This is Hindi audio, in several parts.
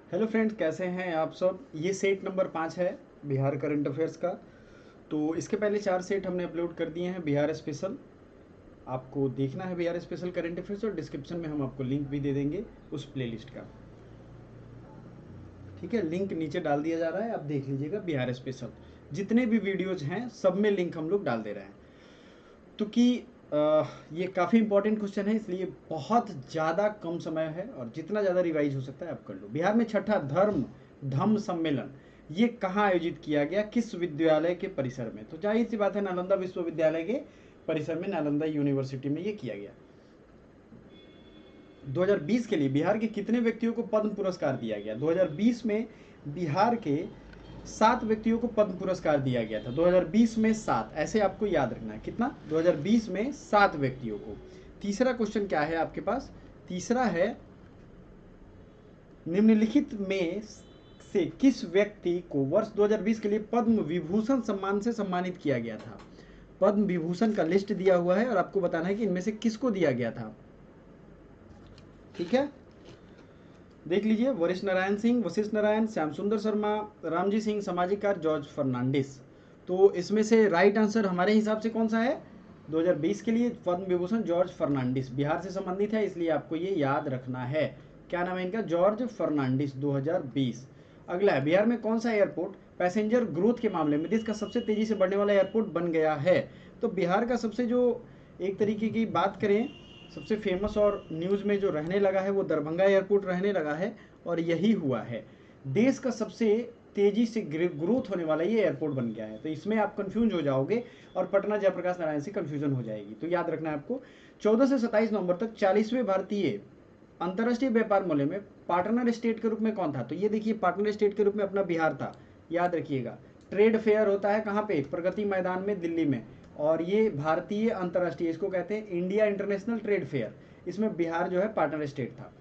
हेलो फ्रेंड्स, कैसे हैं आप सब। ये सेट नंबर 5 है बिहार करंट अफेयर्स का। तो इसके पहले 4 सेट हमने अपलोड कर दिए हैं बिहार स्पेशल। आपको देखना है बिहार स्पेशल करंट अफेयर्स, और डिस्क्रिप्शन में हम आपको लिंक भी दे देंगे उस प्लेलिस्ट का। ठीक है, लिंक नीचे डाल दिया जा रहा है, आप देख लीजिएगा। बिहार स्पेशल जितने भी वीडियोज हैं सब में लिंक हम लोग डाल दे रहे हैं। तो कि ये काफ़ी इंपॉर्टेंट क्वेश्चन है, इसलिए बहुत ज़्यादा कम समय है और जितना ज़्यादा रिवाइज हो सकता है आप कर लो। बिहार में छठा धम्म सम्मेलन ये कहाँ आयोजित किया गया, किस विद्यालय के परिसर में। तो जाहिर सी बात है, नालंदा विश्वविद्यालय के परिसर में, नालंदा यूनिवर्सिटी में ये किया गया। 2020 के लिए बिहार के कितने व्यक्तियों को पद्म पुरस्कार दिया गया। 2020 में बिहार के 7 व्यक्तियों को पद्म पुरस्कार दिया गया था। 2020 में 7, ऐसे आपको याद रखना है। कितना? 2020 में 7 व्यक्तियों को। तीसरा क्वेश्चन क्या है आपके पास? तीसरा है, निम्नलिखित में से किस व्यक्ति को वर्ष 2020 के लिए पद्म विभूषण सम्मान से सम्मानित किया गया था। पद्म विभूषण का लिस्ट दिया हुआ है और आपको बताना है कि इनमें से किसको दिया गया था। ठीक है, देख लीजिए। वरिष्ठ नारायण सिंह, वशिष्ठ नारायण, श्याम सुंदर शर्मा, रामजी सिंह, सामाजिक कार्य, जॉर्ज फर्नांडिस। तो इसमें से राइट आंसर हमारे हिसाब से कौन सा है? 2020 के लिए पद्म विभूषण जॉर्ज फर्नांडिस, बिहार से संबंधित है, इसलिए आपको ये याद रखना है। क्या नाम है इनका? जॉर्ज फर्नांडिस, 2020। अगला है, बिहार में कौन सा एयरपोर्ट पैसेंजर ग्रोथ के मामले में देश का सबसे तेजी से बढ़ने वाला एयरपोर्ट बन गया है। तो बिहार का सबसे जो एक तरीके की बात करें, सबसे फेमस और न्यूज़ में जो रहने लगा है वो दरभंगा एयरपोर्ट रहने लगा है, और यही हुआ है। देश का सबसे तेजी से ग्रोथ होने वाला ये एयरपोर्ट बन गया है। तो इसमें आप कंफ्यूज हो जाओगे और पटना जयप्रकाश नारायण से कंफ्यूजन हो जाएगी। तो याद रखना है आपको। 14 से 27 नवंबर तक 40वें भारतीय अंतर्राष्ट्रीय व्यापार मेले में पार्टनर स्टेट के रूप में कौन था। तो ये देखिए, पार्टनर स्टेट के रूप में अपना बिहार था। याद रखिएगा, ट्रेड फेयर होता है कहाँ पे? प्रगति मैदान में, दिल्ली में। और ये भारतीय अंतर्राष्ट्रीय, इसको कहते हैं इंडिया इंटरनेशनल ट्रेड फेयर। इसमें बिहार जो है पार्टनर स्टेट था।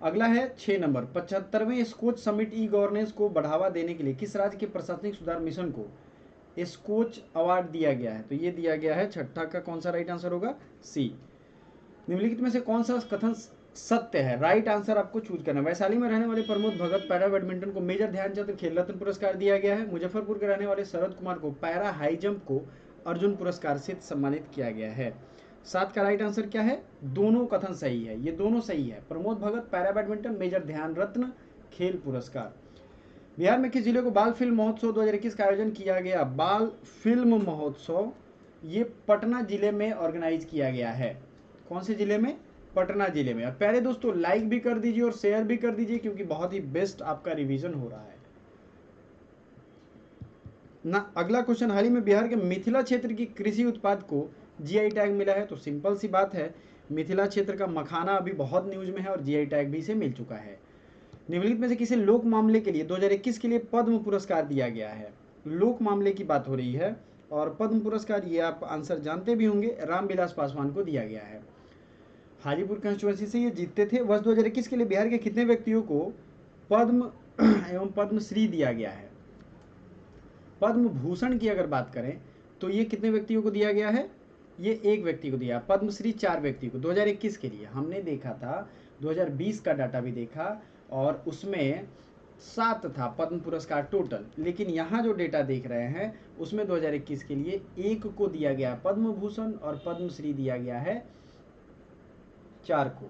अगला है 6 नंबर, 75वें स्कोच समिट ई गवर्नेंस को बढ़ावा देने के लिए किस राज्य के प्रशासनिक सुधार मिशन को स्कोच अवार्ड दिया गया है। तो ये दिया गया है छठा का। कौन सा राइट आंसर होगा? सी। निम्नलिखित में से कौन सा कथन सत्य है? राइट आंसर आपको चूज करना है। वैशाली में रहने वाले प्रमोद भगत पैरा बैडमिंटन को मेजर ध्यानचंद खेल रत्न पुरस्कार दिया गया है। मुजफ्फरपुर के रहने वाले शरद कुमार को पैरा हाई जंप को अर्जुन पुरस्कार से सम्मानित किया गया है। 7 का राइट आंसर क्या है? दोनों कथन सही है, ये दोनों सही है। Pramod Bhagat para badminton major ध्यान रत्न खेल पुरस्कार। बिहार में किस जिले को बाल फिल्म महोत्सव 2021 का आयोजन किया गया? बाल फिल्म महोत्सव ये पटना जिले में ऑर्गेनाइज किया गया है। कौन से जिले में? पटना जिले में। और प्यारे दोस्तों, लाइक भी कर दीजिए और शेयर भी कर दीजिए, क्योंकि बहुत ही बेस्ट आपका रिवीजन हो रहा है ना। अगला क्वेश्चन, हाल ही में बिहार के मिथिला क्षेत्र की कृषि उत्पाद को जीआई टैग मिला है। तो सिंपल सी बात है, मिथिला क्षेत्र का मखाना अभी बहुत न्यूज में है और जीआई टैग भी इसे मिल चुका है। निम्नलिखित में से किसे लोक मामले के लिए 2021 के लिए पद्म पुरस्कार दिया गया है? लोक मामले की बात हो रही है, और पद्म पुरस्कार ये आप आंसर जानते भी होंगे, रामविलास पासवान को दिया गया है। हाजीपुर कंस्टिट्यूंसी से ये जीतते थे। वर्ष 2021 के लिए बिहार के कितने व्यक्तियों को पद्म एवं पद्मश्री दिया गया है? पद्म भूषण की अगर बात करें तो ये कितने व्यक्तियों को दिया गया है? ये एक व्यक्ति को दिया। पद्मश्री 4 व्यक्ति को 2021 के लिए हमने देखा था। 2020 का डाटा भी देखा और उसमें 7 था पद्म पुरस्कार टोटल, लेकिन यहाँ जो डेटा देख रहे हैं उसमें 2021 के लिए एक को दिया गया पद्म भूषण और पद्मश्री दिया गया है 4 को।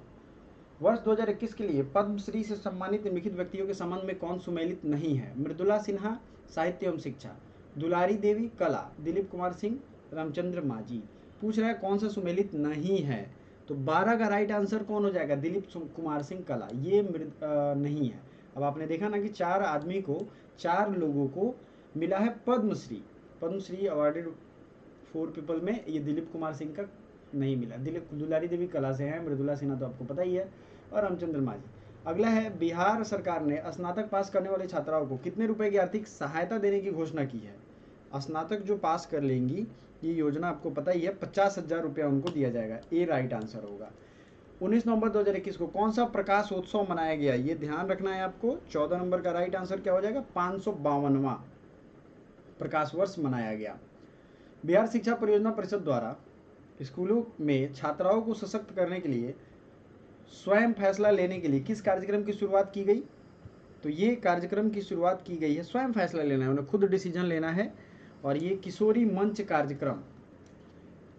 वर्ष 2021 के लिए पद्मश्री से सम्मानित निम्नलिखित व्यक्तियों के संबंध में कौन सुमेलित नहीं है? मृदुला सिन्हा साहित्य एवं शिक्षा, दुलारी देवी कला, दिलीप कुमार सिंह, रामचंद्र माझी। पूछ रहा है कौन सा सुमेलित नहीं है। तो 12 का राइट आंसर कौन हो जाएगा? दिलीप कुमार सिंह कला, ये नहीं है। अब आपने देखा ना कि 4 आदमी को, 4 लोगों को मिला है पद्मश्री। पद्मश्री अवार्डेड 4 पीपल में ये दिलीप कुमार सिंह का नहीं मिला। दिलीप, दुलारी देवी कला से हैं, मृदुला सिन्हा तो आपको पता ही है, और रामचंद्र माझी। अगला है, बिहार सरकार ने स्नातक पास करने वाले छात्राओं को कितने रुपए की आर्थिक सहायता देने की घोषणा की है? स्नातक जो पास कर लेंगी, ये योजना आपको पता ही है, 50,000 रुपया उनको दिया जाएगा। ए राइट आंसर होगा। 19 नवंबर 2021 को कौन सा प्रकाशोत्सव मनाया गया? ये ध्यान रखना है आपको। 14 नंबर का राइट आंसर क्या हो जाएगा? 552वां प्रकाश वर्ष मनाया गया। बिहार शिक्षा परियोजना परिषद द्वारा स्कूलों में छात्राओं को सशक्त करने के लिए स्वयं फैसला लेने के लिए किस कार्यक्रम की शुरुआत की गई? तो ये कार्यक्रम की शुरुआत की गई है, स्वयं फैसला लेना है, उन्हें खुद डिसीजन लेना है। और ये किशोरी मंच कार्यक्रम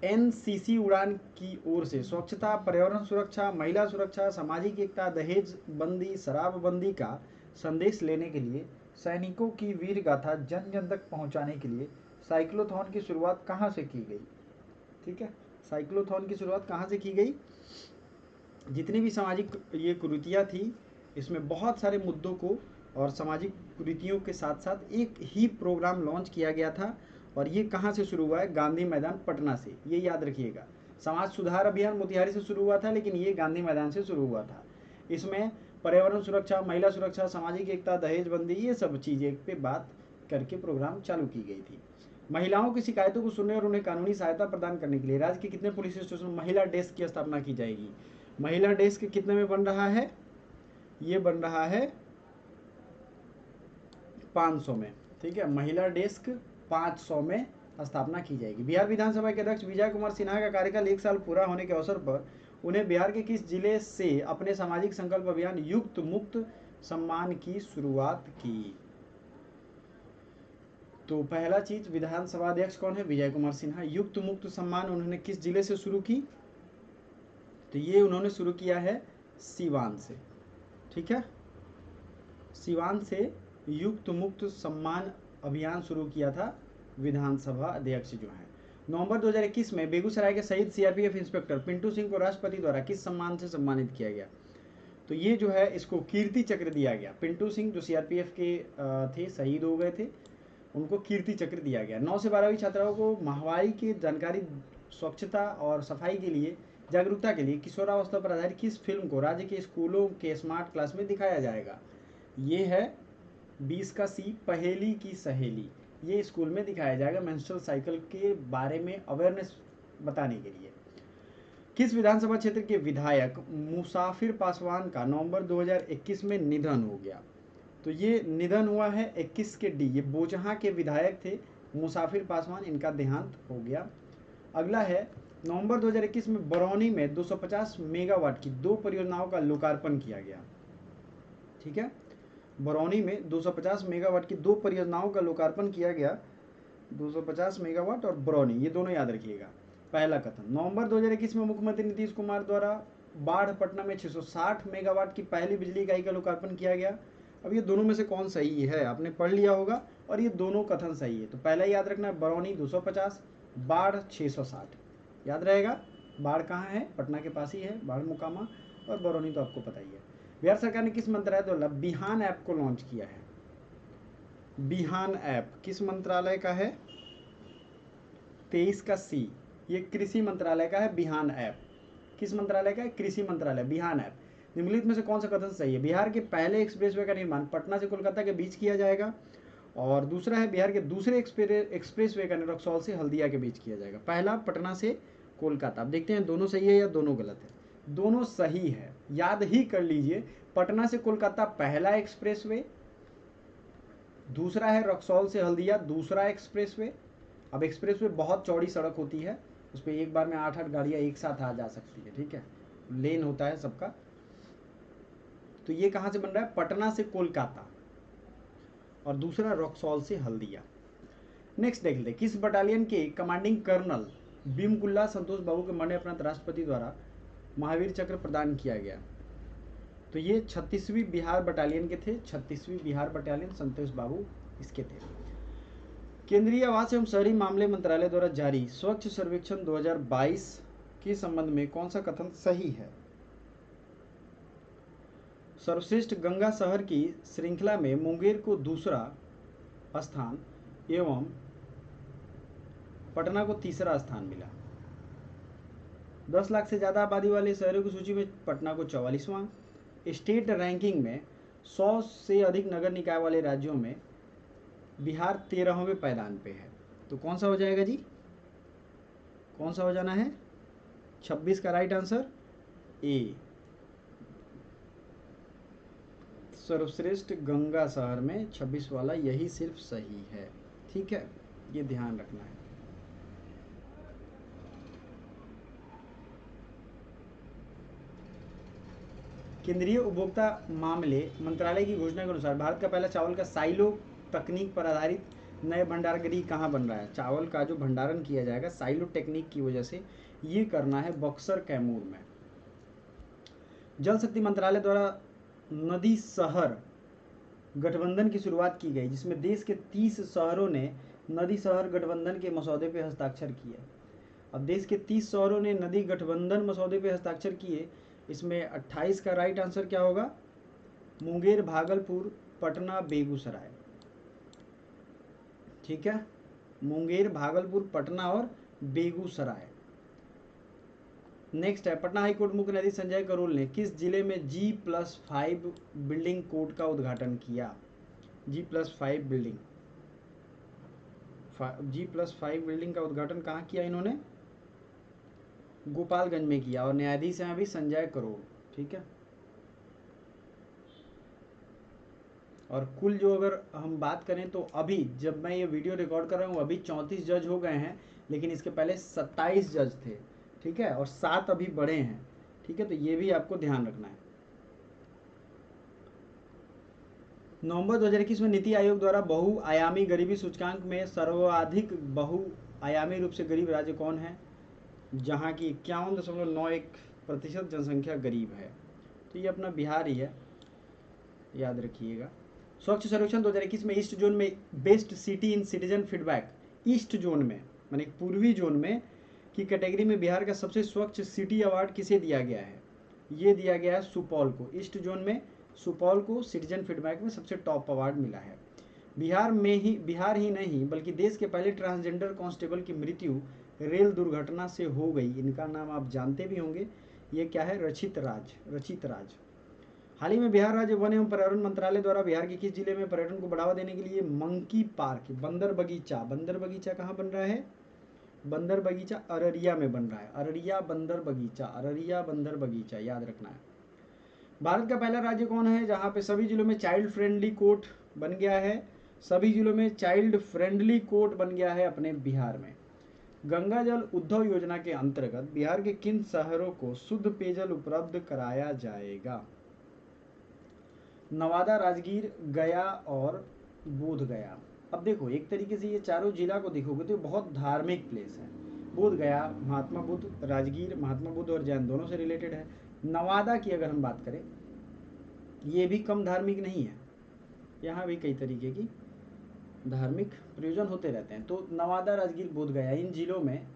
एनसीसी उड़ान की ओर से स्वच्छता, पर्यावरण सुरक्षा, महिला सुरक्षा, सामाजिक एकता, दहेज बंदी, शराबबंदी का संदेश लेने के लिए, सैनिकों की वीर गाथा जन जन तक पहुंचाने के लिए साइक्लोथॉन की शुरुआत कहाँ से की गई? ठीक है, साइक्लोथॉन की शुरुआत कहाँ से की गई? जितनी भी सामाजिक ये कुरीतियाँ थी, इसमें बहुत सारे मुद्दों को और सामाजिक कुरीतियों के साथ साथ एक ही प्रोग्राम लॉन्च किया गया था। और ये कहाँ से शुरू हुआ है? गांधी मैदान पटना से, ये याद रखिएगा। समाज सुधार अभियान मोतिहारी से शुरू हुआ था, लेकिन ये गांधी मैदान से शुरू हुआ था। इसमें पर्यावरण सुरक्षा, महिला सुरक्षा, सामाजिक एकता, दहेजबंदी, ये सब चीज़ें पे बात करके प्रोग्राम चालू की गई थी। महिलाओं की शिकायतों को सुनने और उन्हें कानूनी सहायता प्रदान करने के लिए राज्य के कितने पुलिस स्टेशन में महिला डेस्क की स्थापना की जाएगी? महिला डेस्क कितने में बन रहा है? ये बन रहा है 500 में। ठीक है, महिला डेस्क 500 में स्थापना की जाएगी। बिहार विधानसभा के अध्यक्ष विजय कुमार सिन्हा का कार्यकाल 1 साल पूरा होने के अवसर पर उन्हें बिहार के किस जिले से अपने सामाजिक संकल्प अभियान युक्त मुक्त सम्मान की शुरुआत की? तो पहला चीज, विधानसभा अध्यक्ष कौन है? विजय कुमार सिन्हा। युक्त मुक्त सम्मान उन्होंने किस जिले से शुरू की? तो ये उन्होंने शुरू किया है सीवान से। ठीक है, सीवान से युक्त मुक्त सम्मान अभियान शुरू किया था विधानसभा अध्यक्ष जो है। नवंबर 2021 में बेगूसराय के शहीद सीआरपीएफ इंस्पेक्टर पिंटू सिंह को राष्ट्रपति द्वारा किस सम्मान से सम्मानित किया गया? तो ये जो है इसको कीर्ति चक्र दिया गया। पिंटू सिंह जो सीआरपीएफ के थे, शहीद हो गए थे, उनको कीर्ति चक्र दिया गया। 9 से 12वीं छात्राओं को माहवारी की जानकारी, स्वच्छता और सफाई के लिए जागरूकता के लिए किशोरावस्था पर आधारित किस फिल्म को राज्य के स्कूलों के स्मार्ट क्लास में दिखाया जाएगा? ये है 20 का सी, पहेली की सहेली। ये स्कूल में दिखाया जाएगा मेंस्ट्रुअल साइकिल के बारे में अवेयरनेस बताने के लिए। किस विधानसभा क्षेत्र के विधायक मुसाफिर पासवान का नवंबर 2021 में निधन हो गया? तो ये निधन हुआ है 21 के डी, ये बोचहा के विधायक थे मुसाफिर पासवान, इनका देहांत हो गया। अगला है, नवंबर 2021 में बरौनी में 250 मेगावाट की 2 परियोजनाओं का लोकार्पण किया गया। ठीक है, बरौनी में 250 मेगावाट की 2 परियोजनाओं का लोकार्पण किया गया। 250 मेगावाट और बरौनी, ये दोनों याद रखिएगा। पहला कथन, नवंबर 2021 में मुख्यमंत्री नीतीश कुमार द्वारा बाढ़ पटना में 660 मेगावाट की पहली बिजली इकाई का लोकार्पण किया गया। अब ये दोनों में से कौन सही है? आपने पढ़ लिया होगा और ये दोनों कथन सही है। तो पहला याद रखना है, बरौनी 250, बाढ़ 660, याद रहेगा। बाढ़ कहाँ है? पटना के पास ही है बाढ़ मुकामा, और बरौनी तो आपको पता ही है। बिहार सरकार ने किस मंत्रालय द्वारा बिहान ऐप को लॉन्च किया है? बिहान ऐप किस मंत्रालय का है? 23 का सी, ये कृषि मंत्रालय का है। बिहान ऐप किस मंत्रालय का है? कृषि मंत्रालय। बिहान ऐप, निम्नलिखित में से कौन सा कथन सही है? बिहार के पहले एक्सप्रेसवे का निर्माण पटना से कोलकाता के बीच किया जाएगा। और दूसरा है, बिहार के दूसरे एक्सप्रेसवे का रक्सौल से हल्दिया के बीच किया जाएगा। पहला पटना से कोलकाता। अब देखते हैं दोनों सही है या दोनों गलत है। दोनों सही है, याद ही कर लीजिए। पटना से कोलकाता पहला एक्सप्रेसवे, दूसरा है रक्सौल से हल्दिया दूसरा एक्सप्रेसवे। अब एक्सप्रेसवे बहुत चौड़ी सड़क होती है, उस पर एक बार में 8-8 गाड़ियां एक साथ आ जा सकती है। ठीक है, लेन होता है सबका। तो ये कहां से बन रहा है? पटना से कोलकाता, और दूसरा रक्सौल से हल्दिया। नेक्स्ट देख लेते, किस बटालियन के कमांडिंग कर्नल भीमकुल्ला संतोष बाबू के मरणोपरांत राष्ट्रपति द्वारा महावीर चक्र प्रदान किया गया? तो ये 36वीं बिहार बटालियन के थे। 36वीं बिहार बटालियन, संतोष बाबू इसके थे। केंद्रीय आवास एवं शहरी मामले मंत्रालय द्वारा जारी स्वच्छ सर्वेक्षण 2022 के संबंध में कौन सा कथन सही है? सर्वश्रेष्ठ गंगा शहर की श्रृंखला में मुंगेर को दूसरा स्थान एवं पटना को तीसरा स्थान मिला। 10 लाख से ज़्यादा आबादी वाले शहरों की सूची में पटना को 44वां। स्टेट रैंकिंग में 100 से अधिक नगर निकाय वाले राज्यों में बिहार 13वें पायदान पे है। तो कौन सा हो जाएगा जी? कौन सा हो जाना है? 26 का राइट आंसर ए, सर्वश्रेष्ठ गंगा शहर में 26 वाला यही सिर्फ सही है। ठीक है, ये ध्यान रखना है। केंद्रीय उपभोक्ता मामले मंत्रालय की घोषणा के अनुसार भारत का पहला चावल का साइलो तकनीक पर आधारित नए भंडारगृह कहाँ बन रहा है? चावल का जो भंडारण किया जाएगा साइलो टेक्निक की वजह से ये करना है बक्सर कैमूर में। जल शक्ति मंत्रालय द्वारा नदी शहर गठबंधन की शुरुआत की गई, जिसमें देश के 30 शहरों ने नदी शहर गठबंधन के मसौदे पर हस्ताक्षर किए। अब देश के 30 शहरों ने नदी गठबंधन मसौदे पर हस्ताक्षर किए। इसमें 28 का राइट आंसर क्या होगा? मुंगेर, भागलपुर, पटना, बेगूसराय। ठीक है, मुंगेर, भागलपुर, पटना और बेगूसराय। नेक्स्ट है, पटना हाईकोर्ट मुख्य न्यायाधीश संजय करोल ने किस जिले में G+5 बिल्डिंग कोड का उद्घाटन किया? G+5 बिल्डिंग, G+5 बिल्डिंग का उद्घाटन कहाँ किया इन्होंने? गोपालगंज में किया, और न्यायाधीश हैं अभी संजय करोल। ठीक है, और कुल जो अगर हम बात करें तो अभी जब मैं ये वीडियो रिकॉर्ड कर रहा हूँ अभी 34 जज हो गए हैं, लेकिन इसके पहले 27 जज थे। ठीक है, और 7 अभी बढ़े हैं। ठीक है, तो ये भी आपको ध्यान रखना है। नवंबर 2021 में नीति आयोग द्वारा बहुआयामी गरीबी सूचकांक में सर्वाधिक बहुआयामी रूप से गरीब राज्य कौन है? जहाँ की 51.91% जनसंख्या गरीब है। तो ये अपना बिहार ही है, याद रखिएगा। स्वच्छ सर्वेक्षण 2021 में ईस्ट जोन में best city in citizen feedback, east zone में माने पूर्वी जोन में की कैटेगरी में बिहार का सबसे स्वच्छ सिटी अवार्ड किसे दिया गया है? ये दिया गया है सुपौल को। ईस्ट जोन में सुपौल को सिटीजन फीडबैक में सबसे टॉप अवार्ड मिला है। बिहार ही नहीं बल्कि देश के पहले ट्रांसजेंडर कांस्टेबल की मृत्यु रेल दुर्घटना से हो गई। इनका नाम आप जानते भी होंगे, ये क्या है? रचित राज। हाल ही में बिहार राज्य वन एवं पर्यावरण मंत्रालय द्वारा बिहार के किस जिले में पर्यटन को बढ़ावा देने के लिए मंकी पार्क, बंदर बगीचा कहाँ बन रहा है? बंदर बगीचा अररिया में बन रहा है। अररिया बंदर बगीचा, याद रखना है। भारत का पहला राज्य कौन है जहाँ पे सभी जिलों में चाइल्ड फ्रेंडली कोर्ट बन गया है? सभी जिलों में चाइल्ड फ्रेंडली कोर्ट बन गया है अपने बिहार में। गंगा जल उद्धव योजना के अंतर्गत बिहार के किन शहरों को शुद्ध पेयजल उपलब्ध कराया जाएगा? नवादा, राजगीर, गया और बोध गया। अब देखो, एक तरीके से ये चारों जिला को देखोगे तो बहुत धार्मिक प्लेस है। बोध गया महात्मा बुद्ध, राजगीर महात्मा बुद्ध और जैन दोनों से रिलेटेड है। नवादा की अगर हम बात करें, ये भी कम धार्मिक नहीं है, यहाँ भी कई तरीके की धार्मिक प्रयोजन होते रहते हैं। तो नवादा, राजगीर, बोध गया, इन जिलों में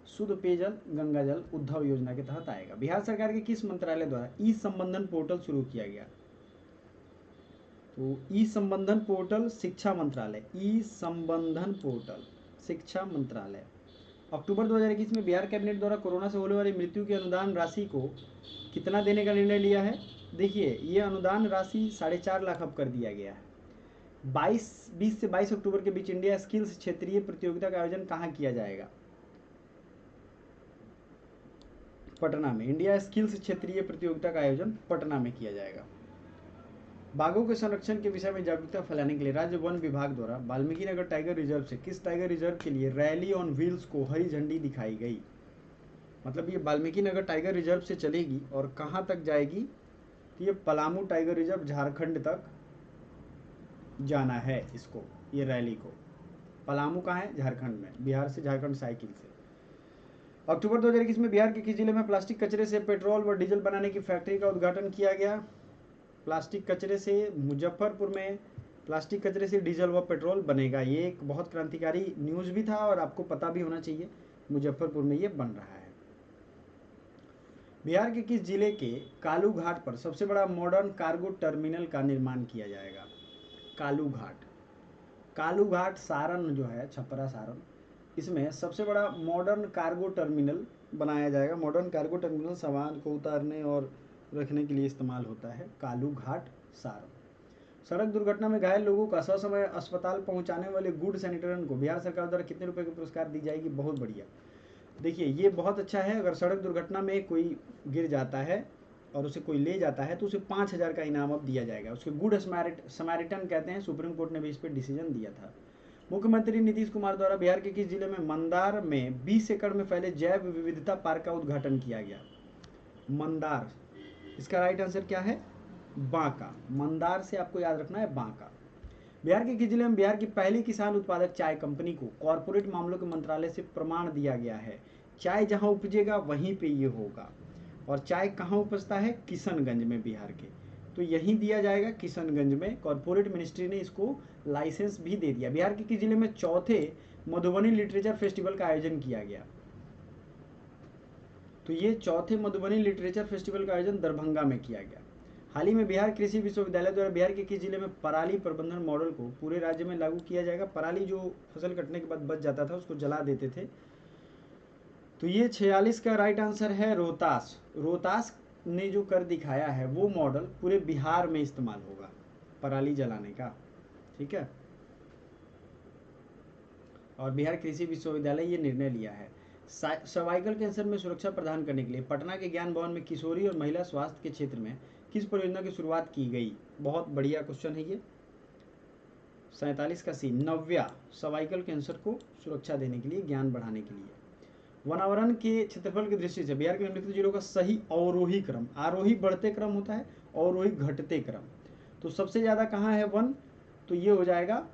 शुद्ध पेयजल गंगा जल उद्धव योजना के तहत आएगा। बिहार सरकार के किस मंत्रालय द्वारा ई संबंधन पोर्टल शुरू किया गया? तो ई संबंधन पोर्टल शिक्षा मंत्रालय, ई संबंधन पोर्टल शिक्षा मंत्रालय। अक्टूबर 2021 में बिहार कैबिनेट द्वारा कोरोना से होने वाली मृत्यु की अनुदान राशि को कितना देने का निर्णय लिया है? देखिए, ये अनुदान राशि 4.5 लाख अब कर दिया गया है। 20 से 22 अक्टूबर के बीच इंडिया स्किल्स क्षेत्रीय प्रतियोगिता का आयोजन कहाँ किया जाएगा? पटना में। इंडिया स्किल्स क्षेत्रीय प्रतियोगिता का आयोजन पटना में किया जाएगा। बाघों के संरक्षण के विषय में जागरूकता फैलाने के लिए राज्य वन विभाग द्वारा वाल्मीकि नगर टाइगर रिजर्व से किस टाइगर रिजर्व के लिए रैली ऑन व्हील्स को हरी झंडी दिखाई गई? मतलब ये वाल्मीकि नगर टाइगर रिजर्व से चलेगी और कहाँ तक जाएगी? तो ये पलामू टाइगर रिजर्व झारखंड तक जाना है इसको, ये रैली को। पलामू कहाँ है? झारखंड में। बिहार से झारखंड साइकिल से। अक्टूबर 2021 में बिहार के किस जिले में प्लास्टिक कचरे से पेट्रोल व डीजल बनाने की फैक्ट्री का उद्घाटन किया गया? प्लास्टिक कचरे से मुजफ्फरपुर में प्लास्टिक कचरे से डीजल व पेट्रोल बनेगा। ये एक बहुत क्रांतिकारी न्यूज़ भी था और आपको पता भी होना चाहिए, मुजफ्फरपुर में ये बन रहा है। बिहार के किस जिले के कालू घाट पर सबसे बड़ा मॉडर्न कार्गो टर्मिनल का निर्माण किया जाएगा? कालू घाट सारण जो है, छपरा सारण, इसमें सबसे बड़ा मॉडर्न कार्गो टर्मिनल बनाया जाएगा। मॉडर्न कार्गो टर्मिनल सामान को उतारने और रखने के लिए इस्तेमाल होता है। कालू घाट सारण। सड़क दुर्घटना में घायल लोगों का ससमय अस्पताल पहुंचाने वाले गुड सैनिटरियन को बिहार सरकार द्वारा कितने रुपए की पुरस्कार दी जाएगी? बहुत बढ़िया। देखिए, ये बहुत अच्छा है। अगर सड़क दुर्घटना में कोई गिर जाता है और उसे कोई ले जाता है तो उसे 5,000 का इनाम अब दिया जाएगा। उसके गुड समारिटन कहते हैं। सुप्रीम कोर्ट ने भी इस पर डिसीजन दिया था। मुख्यमंत्री नीतीश कुमार द्वारा बिहार के किस जिले में मंदार में 20 एकड़ में फैले जैव विविधता पार्क का उद्घाटन किया गया? मंदार इसका राइट आंसर क्या है? बांका। मंदार से आपको याद रखना है बांका। बिहार के किस जिले में बिहार की पहली किसान उत्पादक चाय कंपनी को कॉरपोरेट मामलों के मंत्रालय से प्रमाण दिया गया है? चाय जहां उपजेगा वहीं पे ये होगा। और चाय कहाँ उपजता है? किशनगंज में बिहार के। तो यहीं दिया जाएगा किशनगंज में। कॉरपोरेट मिनिस्ट्री ने इसको लाइसेंस भी दे दिया। बिहार के किस जिले में चौथे मधुबनी लिटरेचर फेस्टिवल का आयोजन किया गया? तो ये चौथे मधुबनी लिटरेचर फेस्टिवल का आयोजन दरभंगा में किया गया। हाल ही में बिहार कृषि विश्वविद्यालय द्वारा बिहार के किस जिले में पराली प्रबंधन मॉडल को पूरे राज्य में लागू किया जाएगा? पराली जो फसल कटने के बाद बच जाता था उसको जला देते थे। तो ये 46 का राइट आंसर है रोहतास। रोहतास ने जो कर दिखाया है वो मॉडल पूरे बिहार में इस्तेमाल होगा पराली जलाने का। ठीक है, और बिहार कृषि विश्वविद्यालय ये निर्णय लिया है। सर्वाइकल कैंसर में सुरक्षा प्रदान करने के लिए पटना के ज्ञान भवन में किशोरी और महिला स्वास्थ्य के क्षेत्र में किस परियोजना की शुरुआत की गई? बहुत बढ़िया क्वेश्चन है ये। 47 का सी, नव्या। सर्वाइकल कैंसर को सुरक्षा देने के लिए, ज्ञान बढ़ाने के लिए। वनावरण के क्षेत्रफल की दृष्टि से बिहार के निम्नलिखित जिलों का सही अवरोही क्रम। आरोही बढ़ते क्रम होता है, अवरोही घटते क्रम। तो सबसे ज़्यादा कहाँ है वन? तो ये हो जाएगा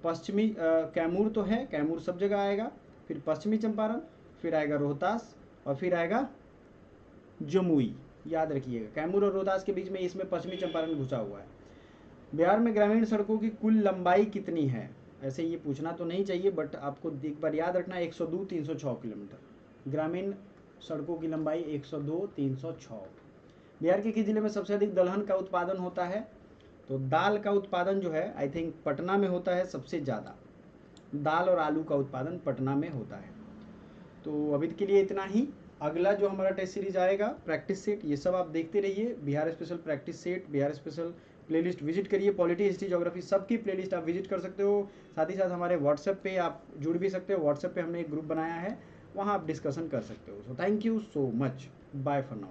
पश्चिमी कैमूर तो है, कैमूर सब जगह आएगा, फिर पश्चिमी चंपारण, फिर आएगा रोहतास, और फिर आएगा जमुई। याद रखिएगा, कैमूर और रोहतास के बीच में इसमें पश्चिमी चंपारण घुसा हुआ है। बिहार में ग्रामीण सड़कों की कुल लंबाई कितनी है? ऐसे ये पूछना तो नहीं चाहिए, बट आपको एक बार याद रखना है 102 306 किलोमीटर। ग्रामीण सड़कों की लंबाई 102 306। बिहार के किस जिले में सबसे अधिक दलहन का उत्पादन होता है? तो दाल का उत्पादन जो है आई थिंक पटना में होता है सबसे ज़्यादा। दाल और आलू का उत्पादन पटना में होता है। तो अभी के लिए इतना ही। अगला जो हमारा टेस्ट सीरीज आएगा प्रैक्टिस सेट, ये सब आप देखते रहिए। Bihar special practice set, Bihar special playlist visit करिए। पॉलिटी, हिस्ट्री, ज्योग्राफी सबकी प्लेलिस्ट आप विजिट कर सकते हो। साथ ही साथ हमारे व्हाट्सएप पे आप जुड़ भी सकते हो। व्हाट्सएप पे हमने एक ग्रुप बनाया है, वहाँ आप डिस्कशन कर सकते हो। So thank you so much, bye for now.